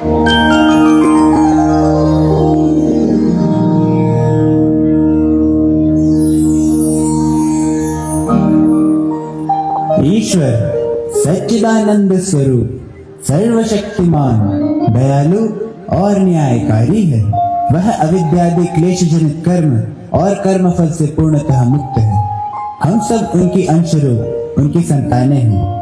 ईश्वर सच्चिदानंद स्वरूप सर्वशक्तिमान दयालु और न्यायकारी है। वह अविद्यादि क्लेशजनित कर्म और कर्मफल से पूर्णतः मुक्त है। हम सब उनकी अंशरूप उनकी संतानें हैं।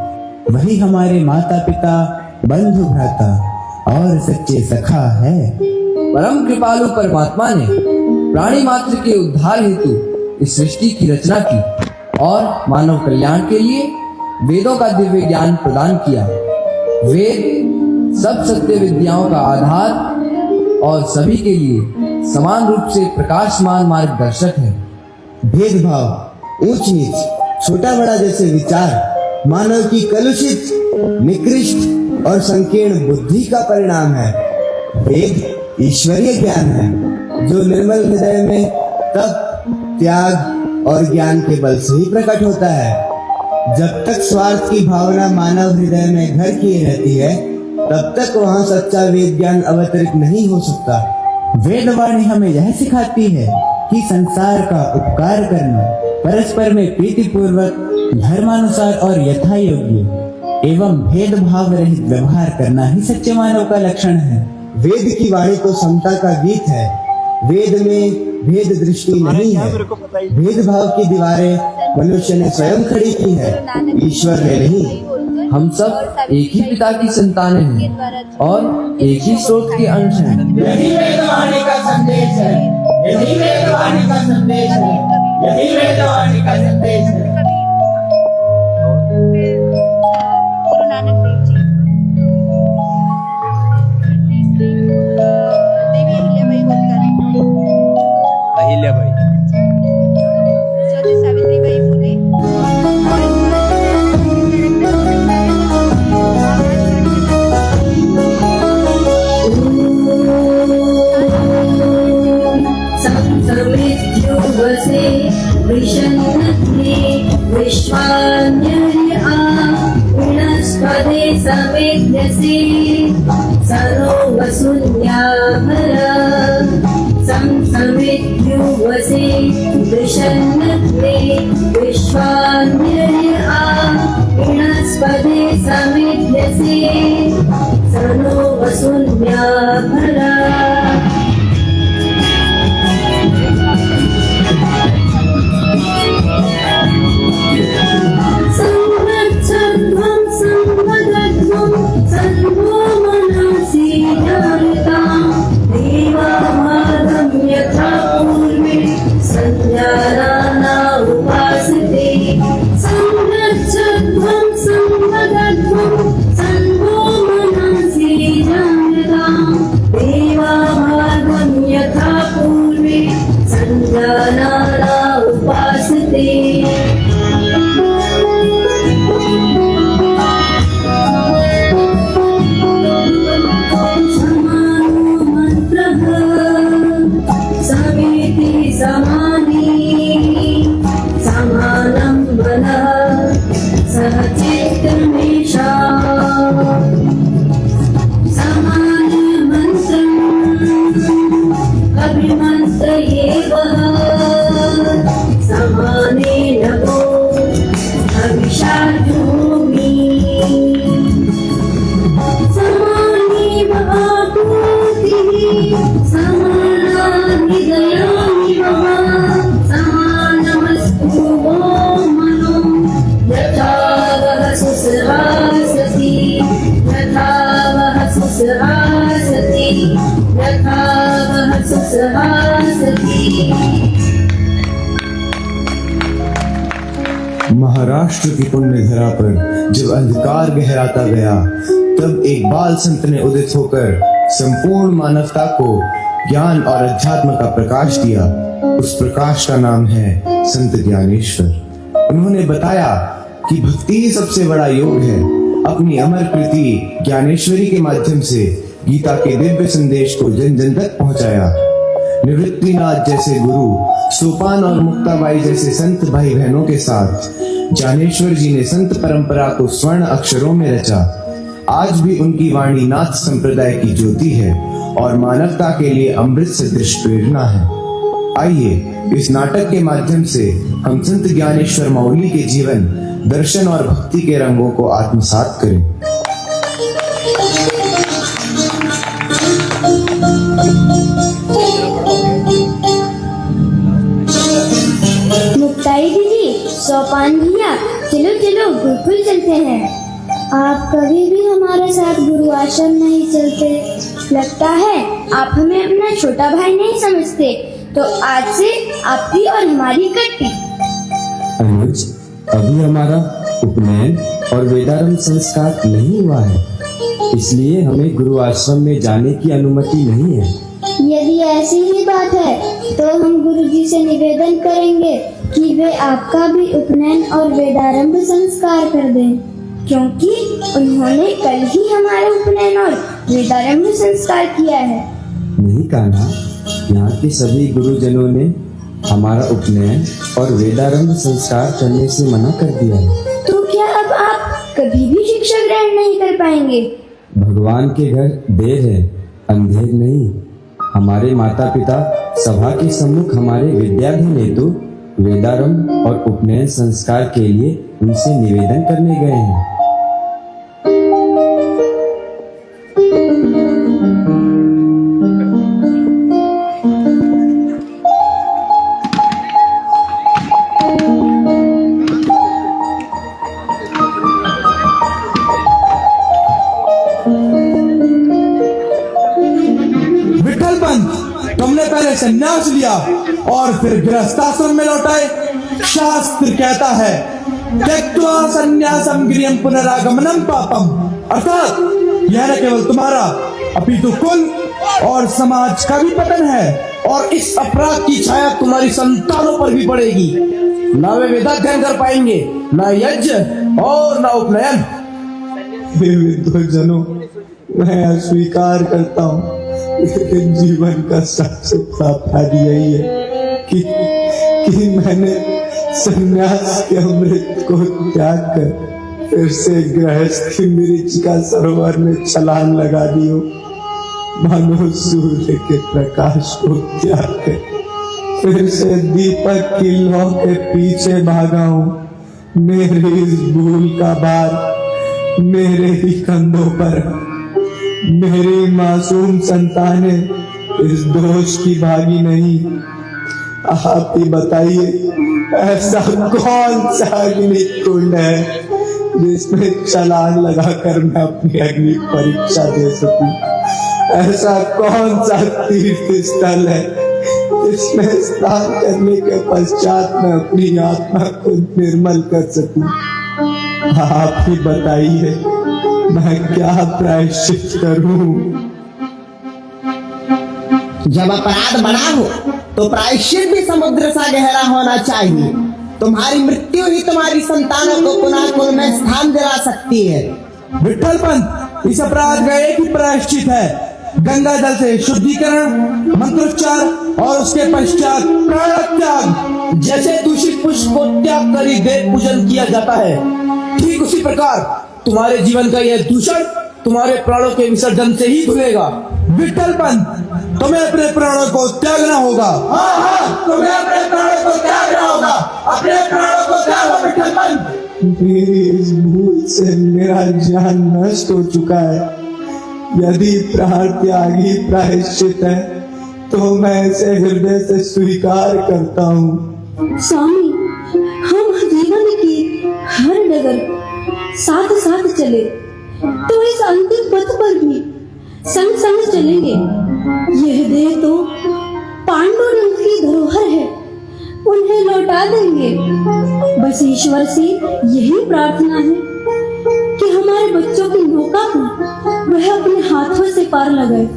वही हमारे माता पिता, बंधु भ्राता और सच्चे सखा है। परम कृपालु परमात्मा ने प्राणी मात्र के उद्धार हेतु इस सृष्टि की रचना की और मानव कल्याण के लिए वेदों का दिव्य ज्ञान प्रदान किया। वेद सब सत्य विद्याओं का आधार और सभी के लिए समान रूप से प्रकाशमान मार्गदर्शक है। भेदभाव, ऊंच नीच, छोटा बड़ा जैसे विचार मानव की कलुषित, निकृष्ट और संकीर्ण बुद्धि का परिणाम है। वेद ईश्वरीय ज्ञान है जो निर्मल हृदय में तप, त्याग और ज्ञान के बल से ही प्रकट होता है। जब तक स्वार्थ की भावना मानव हृदय में घर किए रहती है, तब तक वहाँ सच्चा वेद ज्ञान अवतरित नहीं हो सकता। वेदवाणी हमें यह सिखाती है कि संसार का उपकार करना, परस्पर में प्रीति पूर्वक, धर्मानुसार और यथा योग्य एवं भेदभाव रहित व्यवहार करना ही सच्चे मानव का लक्षण है। वेद की वाणी तो समता का गीत है। वेद में भेद दृष्टि नहीं है। भेदभाव की दीवारें मनुष्य ने स्वयं खड़ी की है, ईश्वर ने नहीं। हम सब एक ही पिता की संतानें हैं और एक ही स्रोत के अंश हैं। यही वेदवाणी का संदेश है। यही वेदवाणी का संदेश है। यही वेदवाणी का संदेश है। गुरु नानक देव जी, देवी अहिल्याबाई होलकर, अहिल्याबाई, ज्योति सावित्रीबाई फुले, संसमित्युवसे विशन्नते विश्वान्यर्या विनस्पते समेध्यसे सनो वसुन्याभरा। संसमित्युवसे विशन्नते विश्वान्यर्या विनस्पते समेध्यसे सनो वसुन्याभरा। संवत्सरं संवदध्वं सन्वो मनसि जायतां देवाभागं यथा पूर्वे संजानाना उपासते। संवत्सरं संवदध्वं सन्वो मनसि जायतां देवाभागं यथा पूर्वे संजानाना उपासते। समानी समानं मनः सहचित्तमेषा। समानमन्त्रम् अभिमन्त्रयेव समानेन वो अभिषाजोमि। समानेव आपूर्तिः समानाधिदया समानमस्तु वो मनो यथा वः सुसहासति यथा वः सुसहासति यथा वः सुसहासति। महाराष्ट्र की पुण्य धरा पर जब अंधकार गहराता गया, तब एक बाल संत ने उदित होकर संपूर्ण मानवता को ज्ञान और अध्यात्म का प्रकाश दिया। उस प्रकाश का नाम है संत ज्ञानेश्वर। उन्होंने बताया कि भक्ति ही सबसे बड़ा योग है। अपनी अमर कृति ज्ञानेश्वरी के माध्यम से गीता के दिव्य संदेश को जन जन तक पहुंचाया। निवृत्तिनाथ जैसे गुरु, सोपान और मुक्ताबाई जैसे संत भाई बहनों के साथ ज्ञानेश्वर जी ने संत परंपरा को स्वर्ण अक्षरों में रचा। आज भी उनकी वाणी नाथ संप्रदाय की ज्योति है और मानवता के लिए अमृत सदृश प्रेरणा है। आइए इस नाटक के माध्यम से हम संत ज्ञानेश्वर माउली के जीवन, दर्शन और भक्ति के रंगों को आत्मसात करें। मुक्ताई दीदी, सोपान भैया, चलो चलो गुरुकुल चलते हैं। आप कभी भी हमारे साथ गुरु आश्रम नहीं चलते। लगता है आप हमें अपना छोटा भाई नहीं समझते। तो आज से आपकी और हमारी इकट्ठी। अनुज, अभी हमारा उपनयन और वेदारंभ संस्कार नहीं हुआ है, इसलिए हमें गुरु आश्रम में जाने की अनुमति नहीं है। यदि ऐसी ही बात है तो हम गुरुजी से निवेदन करेंगे कि वे आपका भी उपनयन और वेदारंभ संस्कार कर दें, क्योंकि उन्होंने कल ही हमारा उपनयन और वेदारंभ संस्कार किया है। नहीं कान्हा, यहाँ के सभी गुरुजनों ने हमारा उपनयन और वेदारंभ संस्कार करने से मना कर दिया है। तो क्या अब आप कभी भी शिक्षा ग्रहण नहीं कर पाएंगे? भगवान के घर देर है, अंधेर नहीं। हमारे माता पिता सभा के सम्मुख हमारे विद्याधन हेतु वेदारंभ और उपनयन संस्कार के लिए उनसे निवेदन करने गए हैं। तुमने पहले संन्यास लिया और फिर गृहस्थाश्रम में लौटाए। शास्त्र कहता है त्यक्त्वा संन्यासम गृहं पुनरागमनम पापम, अर्थात यह न केवल तुम्हारा अपितु कुल और समाज का भी पतन है, और इस अपराध की छाया तुम्हारी संतानों पर भी पड़ेगी। ना वे वेदाध्ययन कर पाएंगे, ना यज्ञ और ना उपनयन। विद्वजनों, मैं अस्वीकार करता हूँ, लेकिन जीवन का सबसे बड़ा अपराध यही है कि मैंने संन्यास के अमृत को त्याग कर फिर से गृहस्थी मिर्च का सरोवर में छलांग लगा दी हो। मानो सूर्य के प्रकाश को त्याग कर फिर से दीपक की लौ के पीछे भागा हूँ। मेरी इस भूल का भार मेरे ही कंधों पर। मेरी मासूम संतानें इस दोष की भागी नहीं। आप ही बताइए, ऐसा कौन सा अग्नि कुंड है जिसमें छलांग लगाकर मैं अपनी अग्नि परीक्षा दे सकूं? ऐसा कौन सा तीर्थ स्थल है जिसमें स्नान करने के पश्चात मैं अपनी आत्मा को निर्मल कर सकूं? आप ही बताइए, मैं क्या प्रायश्चित करूं? जब अपराध बड़ा हो तो प्रायश्चित भी समुद्र सा गहरा होना चाहिए। तुम्हारी मृत्यु ही तुम्हारी संतानों को पुनः कुल में स्थान दिला सकती है। विठल पंत, इस अपराध का एक ही प्रायश्चित है, गंगा जल से शुद्धिकरण, मंत्रोच्चार और उसके पश्चात प्राण त्याग। जैसे दूषित पुष्प को त्याग कर ही देव पूजन किया जाता है, ठीक उसी प्रकार तुम्हारे जीवन का यह दूषण तुम्हारे प्राणों के विसर्जन से ही धुलेगा। विठल पंत, तुम्हें अपने प्राणों को त्यागना होगा। हाँ, तुम्हें अपने प्राणों को त्यागना होगा। अपने प्राणों को त्यागो विठल पंत। मेरी इस भूल से मेरा ज्ञान नष्ट हो चुका है। यदि प्राण त्याग ही प्रायश्चित है तो मैं इसे हृदय से स्वीकार करता हूँ। स्वामी, हम जीवन की हर डगर साथ साथ चले तो इस अंतिम पथ पर भी संग संग चलेंगे। यह देह तो पांडुरंग की धरोहर है, उन्हें लौटा देंगे। बस ईश्वर से यही प्रार्थना है कि हमारे बच्चों की नौका को वह अपने हाथों से पार लगाए।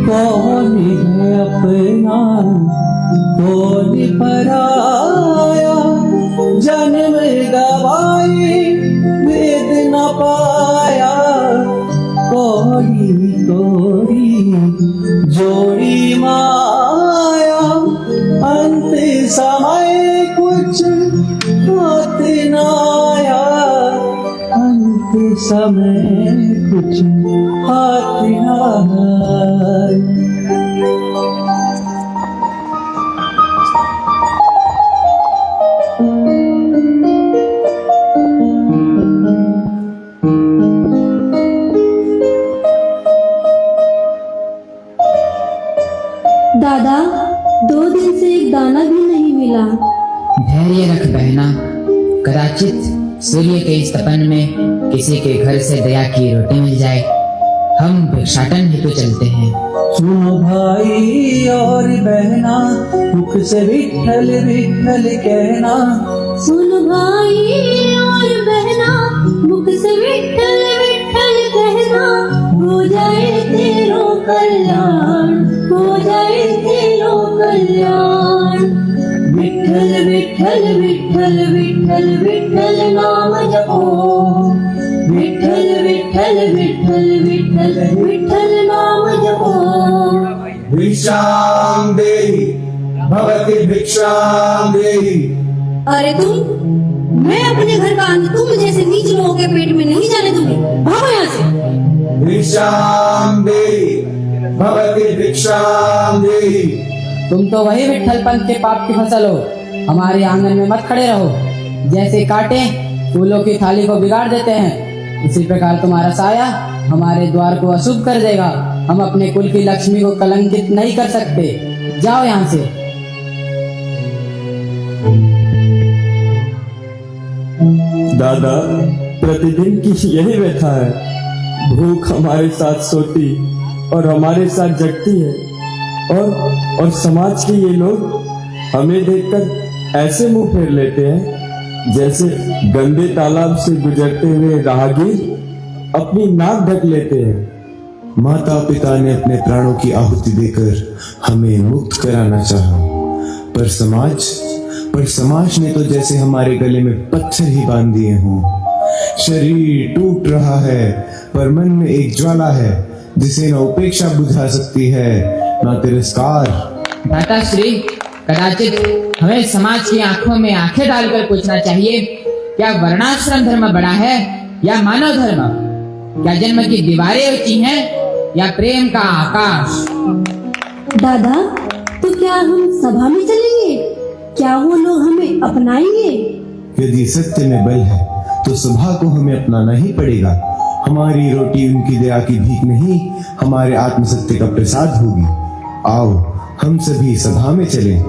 कौन है अपना कौन पराया, जन्म गवाए वेद समय कुछ हाथ ना आए। दादा, 2 दिन से एक दाना भी नहीं मिला। धैर्य रख बहना, कदाचित सूर्य के इस तपन में किसी के घर से दया की रोटी मिल जाए। हम भिक्षाटन हेतु चलते हैं। सुनो भाई और बहना, मुख से विठ्ठल विठ्ठल कहना। सुन भाई और बहना, मुख से विठ्ठल विठ्ठल कहना। हो जाए तेरो कल्याण, हो जाए तेरो कल्याण। विठ्ठल विठ्ठल विठ्ठल विठ्ठल विठ्ठल नाम जपो। विठ्ठल विठ्ठल विठ्ठल विठ्ठल विठ्ठल नाम जपो। भिक्षां देहि भवति भिक्षां देहि। अरे तुम, मैं अपने घर का अन्न तुम जैसे नीच लोगों के पेट में नहीं जाने दूंगी। भागो यहाँ से। भिक्षां देहि भवति भिक्षां देहि। तुम तो वही विट्ठल पंथ के पाप की फसल हो। हमारे आंगन में मत खड़े रहो। जैसे कांटे फूलों की थाली को बिगाड़ देते हैं, उसी प्रकार तुम्हारा साया हमारे द्वार को अशुभ कर देगा। हम अपने कुल की लक्ष्मी को कलंकित नहीं कर सकते। जाओ यहाँ से। दादा, प्रतिदिन की यही व्यथा है। भूख हमारे साथ सोती और हमारे साथ जगती है, और समाज के ये लोग हमें देखकर ऐसे मुंह फेर लेते हैं जैसे गंदे तालाब से गुजरते हुए राहगीर अपनी नाक ढक लेते हैं। माता पिता ने अपने प्राणों की आहुति देकर हमें मुक्त कराना चाहा, पर समाज ने तो जैसे हमारे गले में पत्थर ही बांध दिए हों। शरीर टूट रहा है, पर मन में एक ज्वाला है जिसे न उपेक्षा बुझा सकती है, न तिरस्कार। भ्राताश्री, कदाचित हमें समाज की आंखों में आंखें डालकर पूछना चाहिए, क्या वर्णाश्रम धर्म बड़ा है या मानव धर्म? क्या जन्म की दीवारें ऊंची हैं या प्रेम का आकाश? दादा, तो क्या हम सभा में चलेंगे? क्या वो लोग हमें अपनाएंगे? यदि सत्य में बल है तो सभा को हमें अपनाना ही पड़ेगा। हमारी रोटी उनकी दया की भीख नहीं, हमारे आत्मसत्य का प्रसाद होगी। आओ हम सभी सभा में चलें।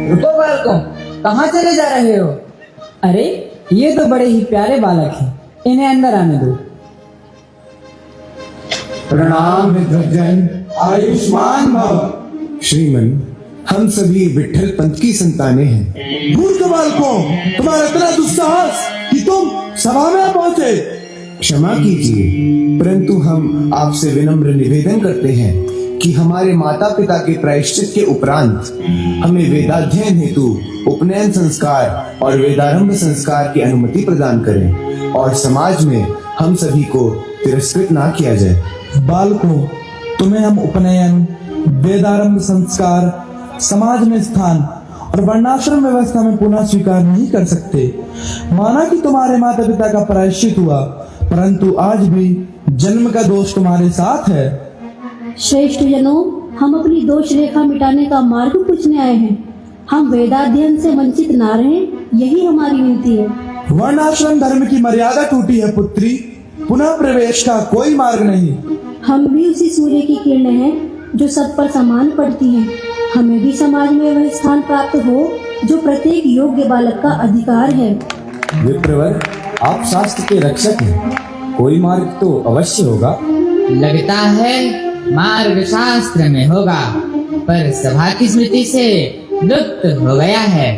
रुको बालकों, कहाँ चले जा रहे हो? अरे ये तो बड़े ही प्यारे बालक हैं, इन्हें अंदर आने दो। प्रणाम विद्वज्जन, आयुष्मान भव। श्रीमन, हम सभी विठल पंथ की संतानें हैं। मूर्ख बालकों, तुम्हारा इतना दुस्साहस कि तुम सभा में पहुंचे। क्षमा कीजिए, परंतु हम आपसे विनम्र निवेदन करते हैं कि हमारे माता पिता के प्रायश्चित के उपरांत हमें वेदाध्ययन हेतु उपनयन संस्कार और वेदारंभ संस्कार की अनुमति प्रदान करें और समाज में हम सभी को तिरस्कृत ना किया जाए। बालकों, तुम्हें हम उपनयन, वेदारंभ संस्कार, समाज में स्थान और वर्णाश्रम व्यवस्था में पुनः स्वीकार नहीं कर सकते। माना कि तुम्हारे माता पिता का प्रायश्चित हुआ, परंतु आज भी जन्म का दोष तुम्हारे साथ है। श्रेष्ठ जनों, हम अपनी दोष रेखा मिटाने का मार्ग पूछने आए हैं। हम वेदाध्ययन से वंचित ना रहें, यही हमारी विनती है। वर्णाश्रम धर्म की मर्यादा टूटी है पुत्री, पुनः प्रवेश का कोई मार्ग नहीं। हम भी उसी सूर्य की किरणें हैं जो सब पर समान पड़ती हैं। हमें भी समाज में वह स्थान प्राप्त हो जो प्रत्येक योग्य बालक का अधिकार है। विप्रवर, आप शास्त्र के रक्षक हैं, कोई मार्ग तो अवश्य होगा। लगता है मार्ग शास्त्र में होगा, पर सभा की स्मृति से लुप्त हो गया है।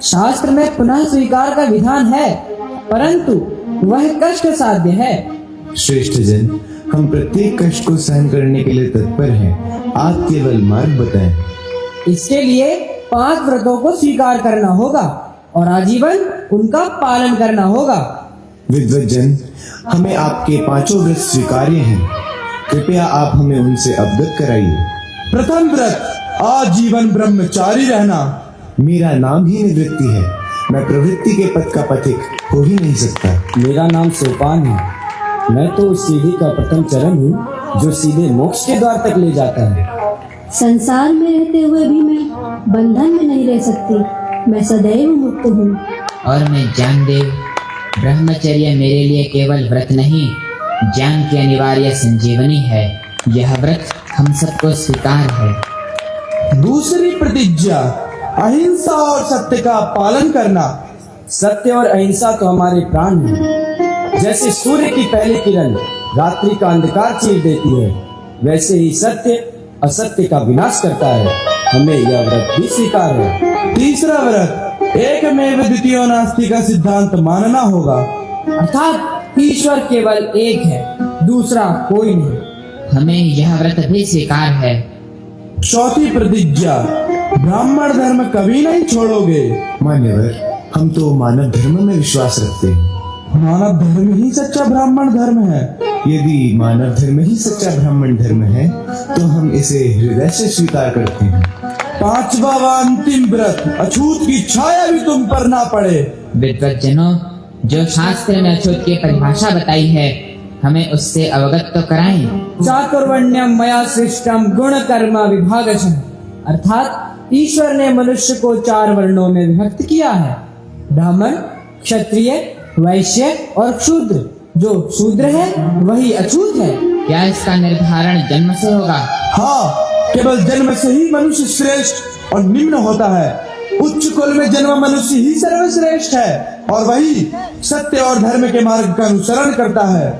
शास्त्र में पुनः स्वीकार का विधान है, परंतु वह कष्ट साध्य है। श्रेष्ठ जन, हम प्रत्येक कष्ट को सहन करने के लिए तत्पर हैं। आप केवल मार्ग बताएं। इसके लिए 5 व्रतों को स्वीकार करना होगा और आजीवन उनका पालन करना होगा। विद्वज्जन, हमें आपके 5 व्रत स्वीकार्य हैं। कृपया आप हमें उनसे अवगत कराइए। प्रथम व्रत, आजीवन ब्रह्मचारी रहना। मेरा नाम ही निवृत्ति है, मैं प्रवृत्ति के पथ का पथिक हो ही नहीं सकता। मेरा नाम सोपान है, मैं तो उस सीढ़ी का प्रथम चरण हूँ जो सीधे मोक्ष के द्वार तक ले जाता है। संसार में रहते हुए भी मैं बंधन में नहीं रह सकती। मैं सदैव मुक्त हूँ। और मैं जानदेव, ब्रह्मचर्य मेरे लिए केवल व्रत नहीं, ज्ञान की अनिवार्य संजीवनी है। यह व्रत हम सबको स्वीकार है। दूसरी प्रतिज्ञा, अहिंसा और सत्य का पालन करना। सत्य और अहिंसा तो हमारे प्राण हैं। जैसे सूर्य की पहली किरण रात्रि का अंधकार चीर देती है, वैसे ही सत्य असत्य का विनाश करता है। हमें यह व्रत भी स्वीकार है। तीसरा व्रत, एकमेव द्वितीयो नास्ति का सिद्धांत मानना होगा, अर्थात ईश्वर केवल एक है, दूसरा कोई नहीं। हमें यह व्रत भी स्वीकार है। चौथी प्रतिज्ञा, ब्राह्मण धर्म कभी नहीं छोड़ोगे। मान्यवर, हम तो मानव धर्म में विश्वास रखते हैं। मानव धर्म ही सच्चा ब्राह्मण धर्म है। यदि मानव धर्म ही सच्चा ब्राह्मण धर्म है तो हम इसे हृदय से स्वीकार करते हैं। 5वां व अंतिम व्रत, अछूत की छाया भी तुम पर ना पड़े। विद्वज्जनों, जो शास्त्र में अछूत की परिभाषा बताई है, हमें उससे अवगत तो कराएं। चातुर्वर्ण्यम मया सृष्टम गुण कर्म विभागशः, अर्थात ईश्वर ने मनुष्य को 4 वर्णों में विभक्त किया है, ब्राह्मण, क्षत्रिय, वैश्य और शूद्र। जो शूद्र है वही अछूत है। क्या इसका निर्धारण जन्म से होगा? हाँ, केवल जन्म से ही मनुष्य श्रेष्ठ और निम्न होता है। उच्च कुल में जन्म मनुष्य ही सर्वश्रेष्ठ है और वही सत्य और धर्म के मार्ग का अनुसरण करता है।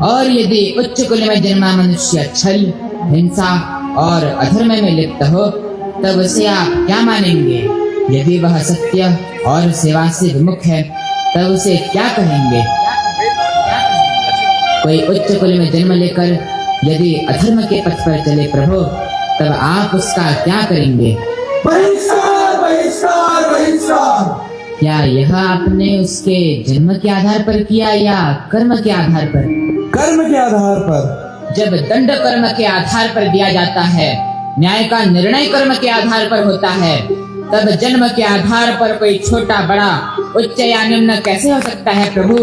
और यदि उच्च कुल में जन्मा मनुष्य छल, हिंसा और अधर्म में लिप्त हो, तब उसे आप क्या मानेंगे? यदि वह सत्य और सेवा से विमुख है, तब उसे क्या कहेंगे? कोई उच्च कुल में जन्म लेकर यदि अधर्म के पथ पर चले प्रभु, तब आप उसका क्या करेंगे? बहिष्कार, बहिष्कार, बहिष्कार। क्या यह आपने उसके जन्म के आधार पर किया या कर्म के आधार पर? कर्म के आधार पर। जब दंड कर्म के आधार पर दिया जाता है, न्याय का निर्णय कर्म के आधार पर होता है, तब जन्म के आधार पर कोई छोटा बड़ा उच्च या निम्न कैसे हो सकता है प्रभु?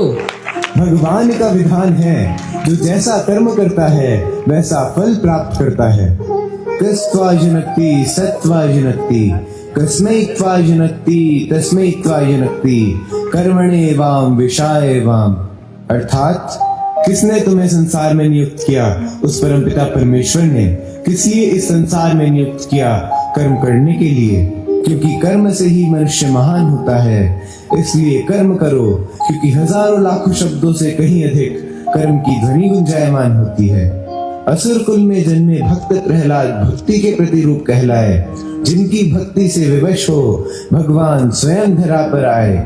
भगवान का विधान है, जो जैसा कर्म करता है वैसा फल प्राप्त करता है। कस्त्वा जनक्ति सत्वा जनक्ति कस्मै त्वा जनक्ति तस्मै त्वा जनक्ति कर्मणे वाम विषाय वाम। अर्थात किसने तुम्हें संसार में नियुक्त किया? उस परमपिता परमेश्वर ने। किस लिए इस संसार में नियुक्त किया? कर्म करने के लिए, क्योंकि कर्म से ही मनुष्य महान होता है। इसलिए कर्म करो, क्योंकि हजारों लाखों शब्दों से कहीं अधिक कर्म की ध्वनि गुंजायमान होती है। असुर कुल में जन्मे भक्त प्रहलाद भक्ति के प्रतिरूप कहलाए। जिनकी भक्ति से विवश हो भगवान स्वयं धरा पर आए।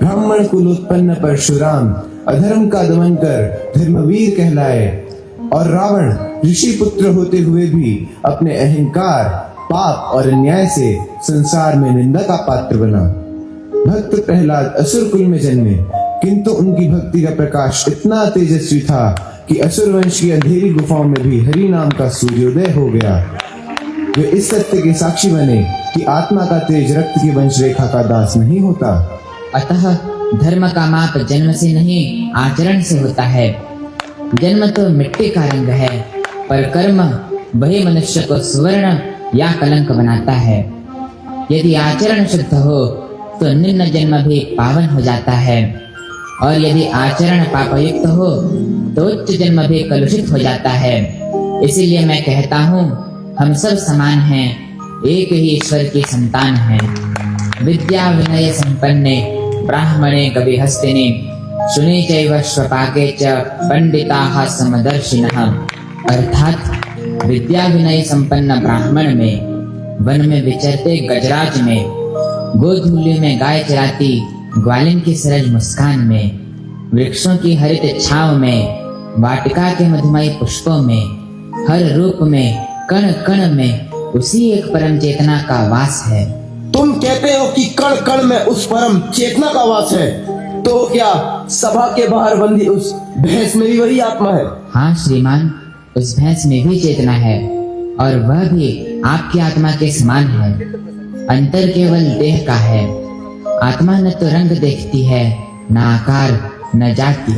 ब्राह्मण कुल उत्पन्न परशुराम अधर्म का दमन कर धर्मवीर कहलाए। और रावण ऋषि पुत्र होते हुए भी अपने अहंकार, पाप और अन्याय से संसार में निंदा का पात्र बना। भक्त प्रहलाद असुर कुल में जन्मे, किंतु उनकी भक्ति का प्रकाश इतना तेजस्वी था कि असुर वंश की अंधेरी गुफाओं में भी हरि नाम का सूर्योदय हो गया। वे इस सत्य के साक्षी बने कि आत्मा का तेज रक्त की वंश रेखा का दास नहीं होता। अतः धर्म का माप जन्म से नहीं आचरण से होता है। जन्म तो मिट्टी का रंग है, पर कर्म वही मनुष्य को स्वर्ण या कलंक बनाता है। यदि आचरण शुद्ध हो तो निम्न जन्म भी पावन हो जाता है, और यदि आचरण पापयुक्त हो तो उच्च जन्म भी कलुषित हो जाता है। इसीलिए मैं कहता हूँ, हम सब समान हैं, एक ही ईश्वर की संतान हैं। विद्या विनय संपन्ने ब्राह्मणे कविहस्तिनि शुनि चैव श्वपाके च पंडिताः समदर्शिनः। अर्थात विद्या विनय संपन्न ब्राह्मण में, वन में विचरते गजराज में, गोधूली में गाय चराती ग्वालिन की सरल मुस्कान में, वृक्षों की हरित छांव में, वाटिका के मधुमय पुष्पों में, हर रूप में, कण कण में उसी एक परम चेतना का वास है। तुम कहते हो कि कण कण में उस परम चेतना का वास है, तो क्या सभा के बाहर बंधी उस भैंस में भी वही आत्मा है? हाँ श्रीमान, उस भैंस में भी चेतना है, और वह भी आपकी आत्मा के समान है। अंतर केवल देह का है। आत्मा न तो रंग देखती है, न आकार, न जाति।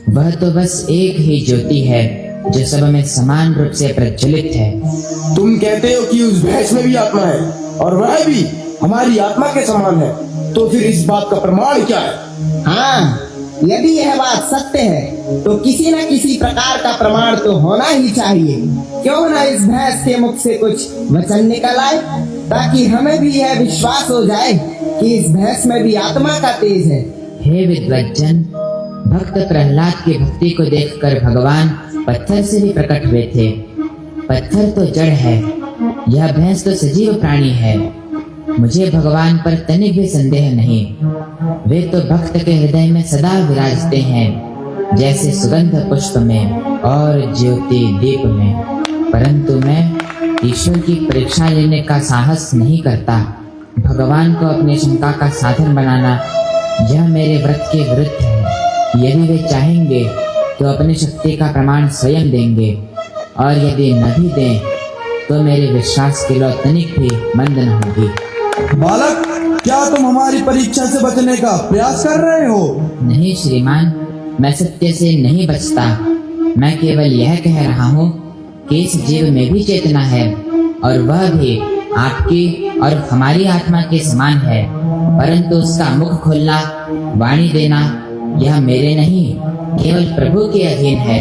वह तो बस एक ही ज्योति है, जो सब में समान रूप से प्रज्वलित है। तुम कहते हो कि उस भैंस में भी आत्मा है, और वह भी हमारी आत्मा के समान है, तो फिर इस बात का प्रमाण क्या है? हाँ, यदि यह बात सत्य है तो किसी न किसी प्रकार का प्रमाण तो होना ही चाहिए। क्यों न इस भैंस के मुख से कुछ वचन निकल आए, ताकि हमें भी यह विश्वास हो जाए कि इस भैंस में भी आत्मा का तेज है। हे विद्वज्जन, भक्त प्रहलाद की भक्ति को देखकर भगवान पत्थर से भी प्रकट हुए थे। पत्थर तो जड़ है, यह भैंस तो सजीव प्राणी है। मुझे भगवान पर तनिक भी संदेह नहीं। वे तो भक्त के हृदय में सदा विराजते हैं, जैसे सुगंध पुष्प में और ज्योति दीप में। परंतु मैं ईश्वर की परीक्षा लेने का साहस नहीं करता। भगवान को अपनी शंका का साधन बनाना यह मेरे व्रत के विरुद्ध है। यदि वे चाहेंगे तो अपनी शक्ति का प्रमाण स्वयं देंगे, और यदि न भी दें तो मेरे विश्वास की लौ तनिक भी मंद न होगी। बालक, क्या तुम हमारी परीक्षा से बचने का प्रयास कर रहे हो? नहीं श्रीमान, मैं सत्य से नहीं बचता। मैं केवल यह कह रहा हूँ कि इस जीव में भी चेतना है, और वह भी आपकी और हमारी आत्मा के समान है। परंतु उसका मुख खोलना, वाणी देना, यह मेरे नहीं, केवल प्रभु के अधीन है।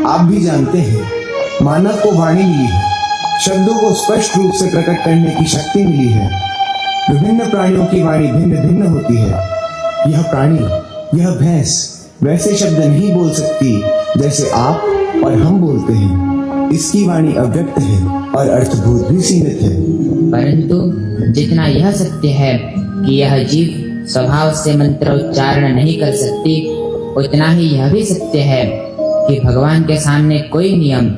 आप भी जानते हैं, मानव को वाणी मिली है, शब्दों को स्पष्ट रूप से प्रकट करने की शक्ति मिली है। विभिन्न प्राणियों की वाणी भिन्न भिन्न होती है। यह प्राणी, यह भैंस वैसे शब्द नहीं बोल सकती जैसे आप और हम बोलते हैं। इसकी वाणी अव्यक्त है और अर्थभूत भी सीमित है। परंतु जितना यह सत्य है कि यह जीव स्वभाव से मंत्रोच्चारण नहीं कर सकती, उतना ही यह भी सत्य है कि भगवान के सामने कोई नियम,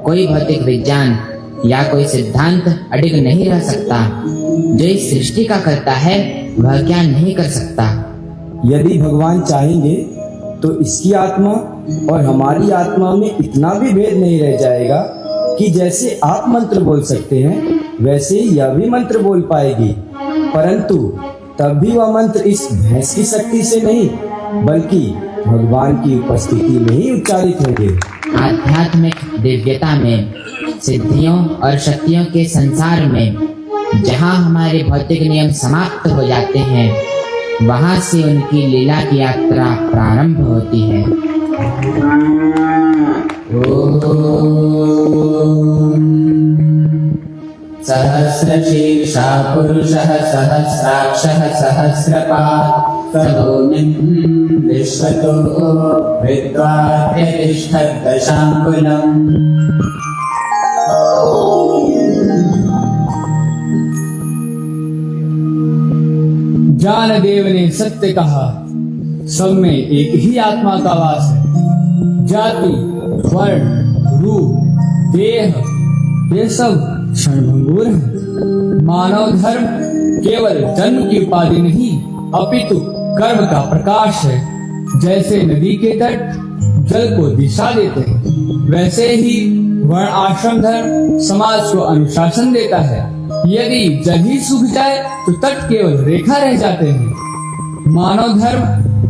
कोई भौतिक विज्ञान या कोई सिद्धांत अडिग नहीं रह सकता। जो इस सृष्टि का करता है वह क्या नहीं कर सकता। यदि भगवान चाहेंगे तो इसकी आत्मा और हमारी आत्मा में इतना भी भेद नहीं रह जाएगा कि जैसे आप मंत्र बोल सकते हैं वैसे यह भी मंत्र बोल पाएगी। परंतु तब भी वह मंत्र इस भैंस की शक्ति से नहीं बल्कि भगवान की उपस्थिति में ही उच्चारित होंगे। आध्यात्मिक दिव्यता में, सिद्धियों और शक्तियों के संसार में जहाँ हमारे भौतिक नियम समाप्त हो जाते हैं, वहाँ से उनकी लीला की यात्रा प्रारंभ होती है। सहस्रशीर्षा पुरुषः सहस्राक्षः सहस्रपात् तदोनिं विश्वतो विद्वात्यतिष्ठद्दशाङ्गुलम्। ज्ञानदेव ने सत्य कहा, सब में एक ही आत्मा का वास है। जाति, वर्ण, रूप, देह ये सब क्षणभंगुर है। मानव धर्म केवल जन्म की उपाधि नहीं अपितु कर्म का प्रकाश है। जैसे नदी के तट जल को दिशा देते हैं, वैसे ही वर्ण आश्रम धर्म समाज को अनुशासन देता है। यदि जल ही सूख जाए तो तट केवल रेखा रह जाते हैं। मानव धर्म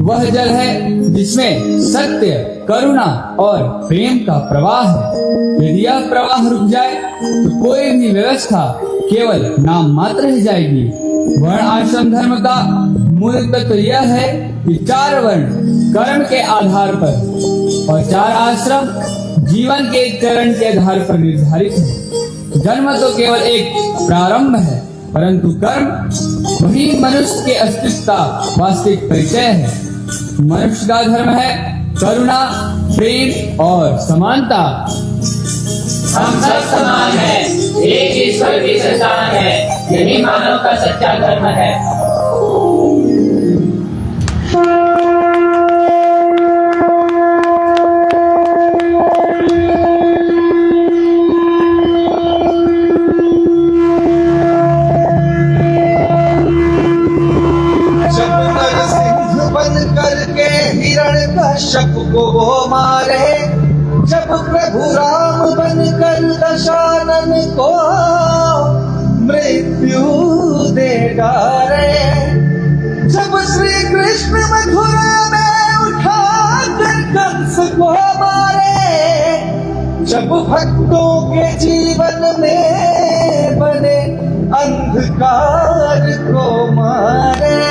वह जल है जिसमें सत्य, करुणा और प्रेम का प्रवाह है। यदि यह प्रवाह रुक जाए तो कोई भी व्यवस्था केवल नाम मात्र रह जाएगी। वर्ण आश्रम धर्म का मूल तत्व यह है कि 4 वर्ण कर्म के आधार पर और 4 आश्रम जीवन के चरण के आधार पर निर्धारित है। जन्म तो केवल एक प्रारंभ है, परंतु कर्म वही मनुष्य के अस्तित्व का वास्तविक परिचय है। मनुष्य का धर्म है करुणा, प्रेम और समानता। हम सब समान हैं, एक ईश्वर की संतान है, यही मानव का सच्चा धर्म है। कश्यप को वो मारे, जब प्रभु राम बनकर दशानन को मृत्यु दे डारे, जब श्री कृष्ण मथुरा में उठाकर कंस को मारे, जब भक्तों के जीवन में बने अंधकार को मारे,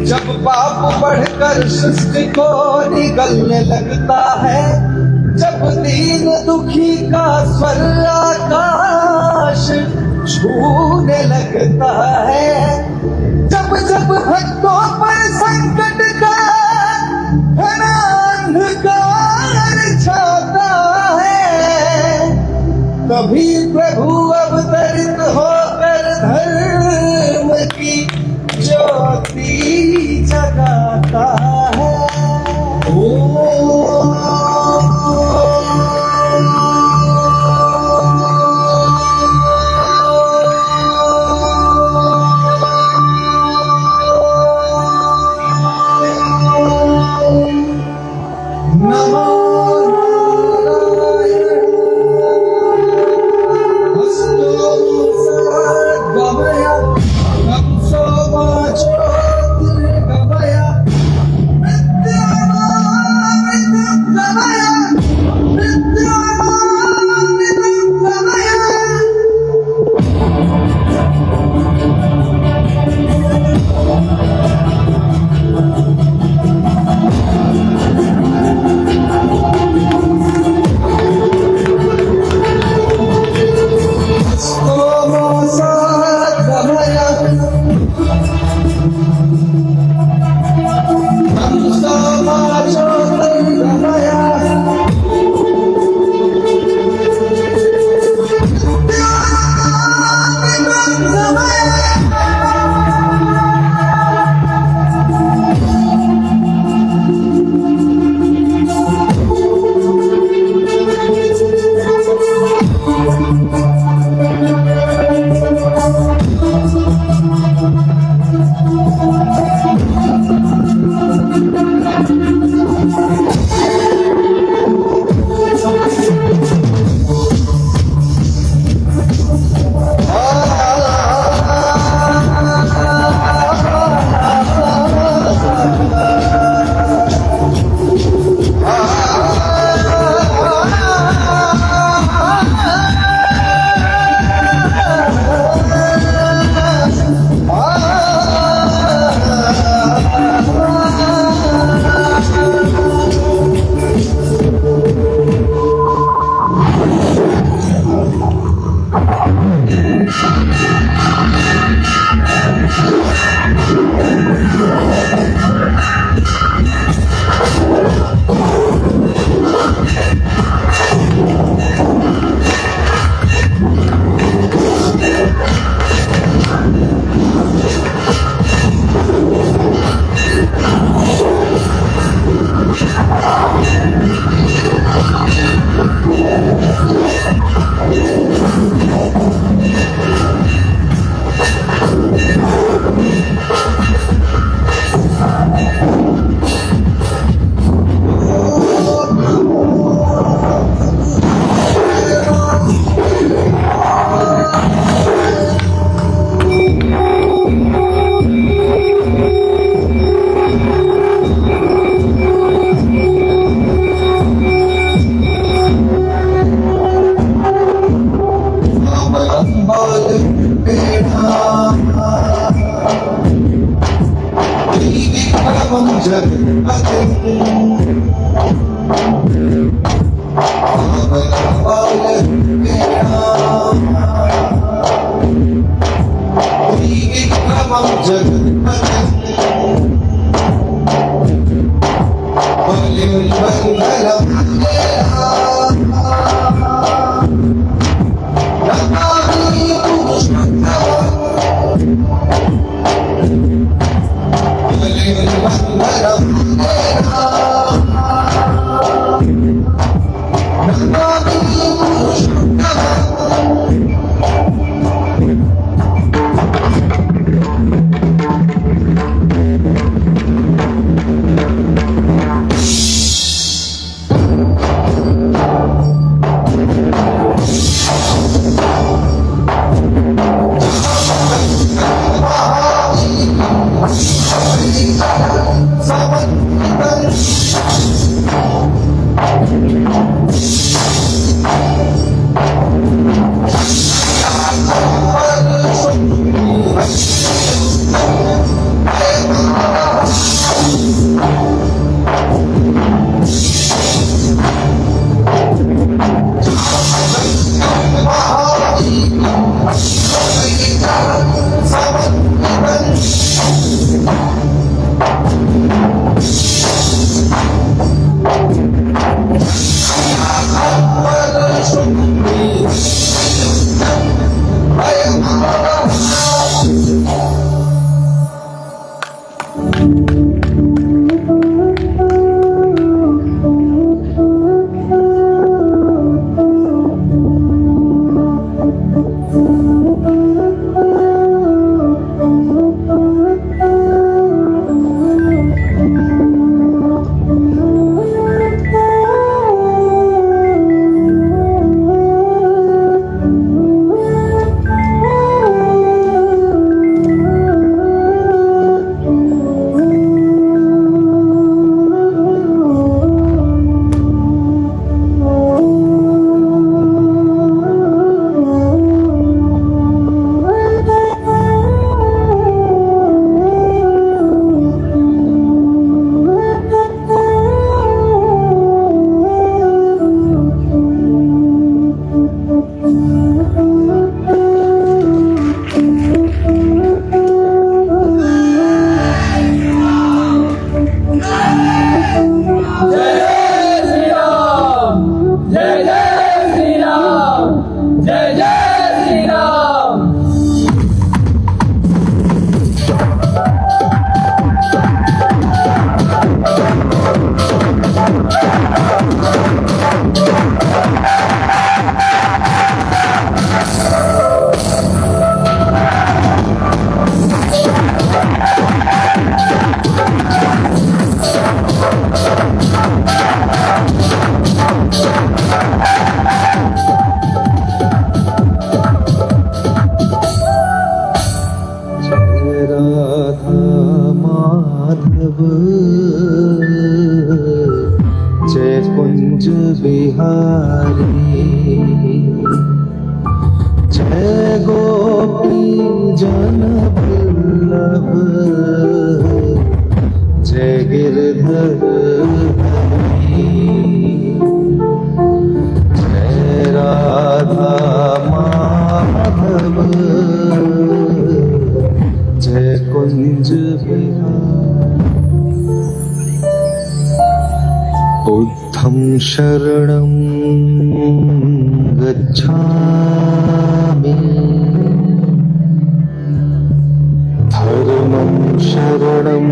जब पाप बढ़कर सृष्टि को निगलने लगता है, जब दीन दुखी का स्वर आकाश छूने लगता है, जब जब भक्तों पर संकट का घना अंधकार छाता है, तभी प्रभु अवतरित होकर धर्म की ज्योति जगाता है। नमो बुद्धं शरणं गच्छामि धर्मं शरणं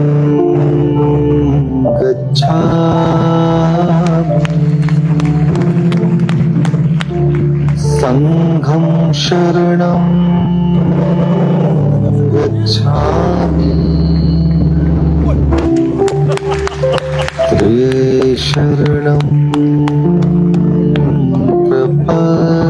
गच्छामि संघं शरणं गच्छामि शरणं प्रपद्ये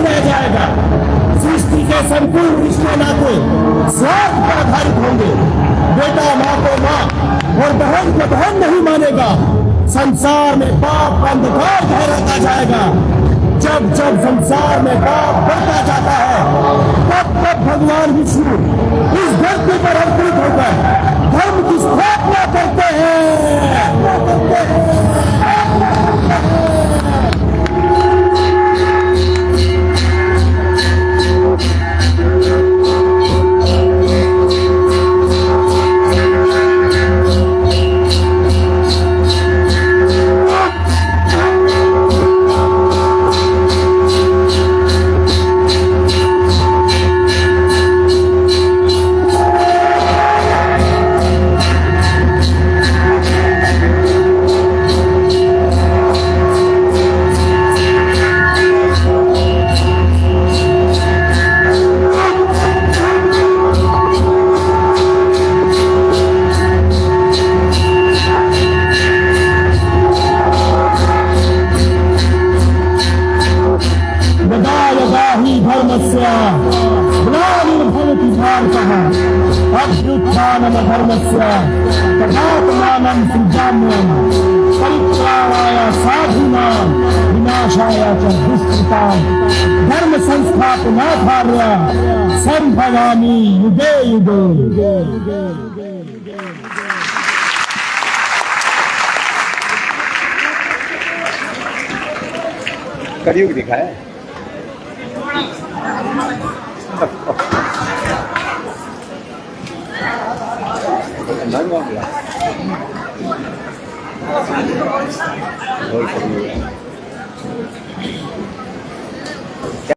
रह जाएगा। सृष्टि के संपूर्ण रिश्ते नाते स्वार्थ पर आधारित होंगे। बेटा माँ को माँ और बहन को बहन नहीं मानेगा। संसार में पाप का अंधकार गहराता जाएगा। जब जब संसार में पाप बढ़ता जाता है, तब तब भगवान विष्णु इस धरती पर अवतरित होकर धर्म की स्थापना करते हैं। अभ्युत्थानं धर्मस्य तथात्मानं सृजाम्यहं परित्राणाय साधूनां विनाशाय च दुष्कृतां धर्म संस्थापनार्थाय संभवामि युगे युगे। कलयुग दिखाया और